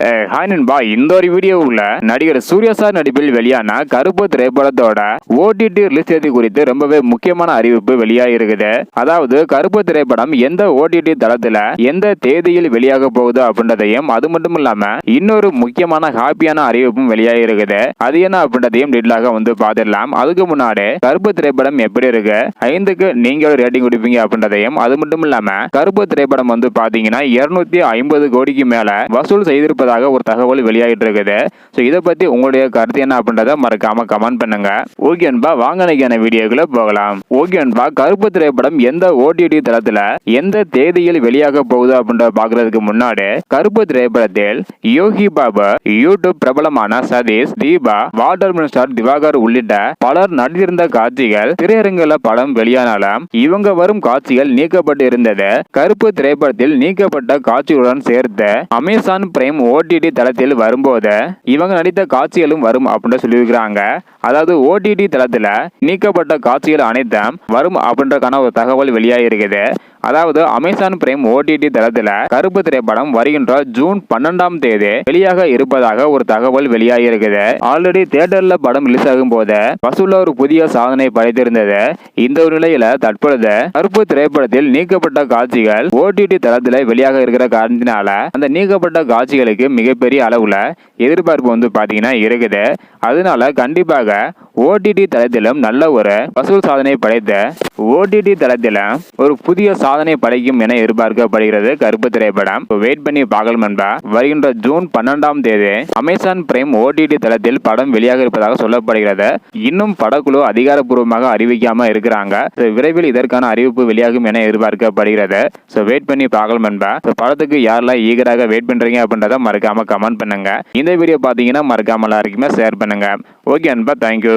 Hi நண்பா, இந்த ஒரு வீடியோவுல நடிகர் சூர்யா சார் நடிப்பில் வெளியான கருப்பு திரைப்படத்தோட ஓடிடி ரிலீஸ் தேதி குறித்து ரொம்பவே முக்கியமான அறிவிப்பு வெளியாகிருக்குது. அதாவது கருப்பு திரைப்படம் எந்த ஓடிடி தளத்துல எந்த தேதியில் வெளியாக போகுது அப்படின்றதையும், அது மட்டும் இல்லாம இன்னொரு முக்கியமான ஹாப்பியான அறிவிப்பும் வெளியாகிருக்குது. அது என்ன அப்படின்றதையும் டீட்டெயிலாக பார்த்துடலாம். அதுக்கு முன்னாடி கருப்பு திரைப்படம் எப்படி இருக்கு, 5க்கு நீங்க ரேட்டிங் கொடுப்பீங்க அப்படின்றதையும், அது மட்டும் இல்லாம கருப்பு திரைப்படம் பாத்தீங்கன்னா 250 கோடிக்கு மேல வசூல் செய்திருப்பதாக ஒரு தகவல் வெளியாகிட்டு இருக்குது. இதை பத்தி உங்களுடைய கருத்து என்ன அப்படின்றத மறக்காம கமெண்ட் பண்ணுங்க. ஓகே அன்பா, வாங்க இன்னைக்கான வீடியோக்குள்ள போகலாம். ஓகே அன்பா, கருப்பு திரைப்படம் எந்த ஓடிடி தளத்துல எந்த தேதியில் வெளியாக போகுது அப்படின்றத பாக்குறதுக்கு முன்னாடி, கருப்பு திரைப்படத்தில் யோகி பாபு, யூடியூப் பிரபலமான சதீஷ், தீபா, வாட்டர் மினிஸ்டர் திவாகர் உள்ளிட்ட பலர் நடித்திருந்த காட்சிகள் திரையரங்குல படம் வெளியானாலும் இவங்க வரும் காட்சிகள் நீக்கப்பட்டு இருந்தது. கருப்பு திரைப்படத்தில் நீக்கப்பட்ட காட்சிகளுடன் சேர்த்து அமேசான் பிரைம் ஓடிடி தளத்தில் வரும்போது இவங்க நடித்த காட்சிகளும் வரும் அப்படின்னு சொல்லியிருக்கிறாங்க. அதாவது ஓடிடி தளத்துல நீக்கப்பட்ட காட்சிகள் அனைத்தும் வரும் அப்படின்றக்கான ஒரு தகவல் வெளியாகி இருக்குது. அதாவது அமேசான் பிரைம் ஓடிடி தளத்துல கருப்பு திரைப்படம் வருகின்ற ஜூன் 12ஆம் தேதி வெளியாக இருப்பதாக ஒரு தகவல் வெளியாகி இருக்குது. ஆல்ரெடி தியேட்டர்ல படம் ரிலீஸ் ஆகும் போது வசூல்ல ஒரு புதிய சாதனை படைத்திருந்தது. இந்த ஒரு நிலையில தற்பொழுது கருப்பு திரைப்படத்தில் நீக்கப்பட்ட காட்சிகள் ஓடிடி தளத்துல வெளியாக இருக்கிற காரணத்தினால அந்த நீக்கப்பட்ட காட்சிகளுக்கு மிகப்பெரிய அளவுல எதிர்பார்ப்பு பாத்தீங்கன்னா இருக்குது. அதனால கண்டிப்பாக ஓடிடி தளத்திலும் நல்ல ஒரு வசூல் சாதனை படைத்த ஓடிடி தளத்திலும் ஒரு புதிய சாதனை படைக்கும் என எதிர்பார்க்கப்படுகிறது கருப்பு திரைப்படம். வெயிட் பண்ணி பார்க்கலாம் நண்பா. வருகின்ற ஜூன் 12ஆம் தேதி அமேசான் பிரைம் ஓடிடி தளத்தில் படம் வெளியாக இருப்பதாக சொல்லப்படுகிறது. இன்னும் படக்குழு அதிகாரப்பூர்வமாக அறிவிக்காம இருக்கிறாங்க. விரைவில் இதற்கான அறிவிப்பு வெளியாகும் என எதிர்பார்க்கப்படுகிறது. வெயிட் பண்ணி பார்க்கலாம் நண்பா. படத்துக்கு யாரெல்லாம் ஈகராக வெயிட் பண்றீங்க அப்படின்றத மறக்காம கமெண்ட் பண்ணுங்க. இந்த வீடியோ பாத்தீங்கன்னா மறக்காம எல்லாருக்குமே ஷேர் பண்ணுங்க. ஓகே நண்பா, தேங்க்யூ.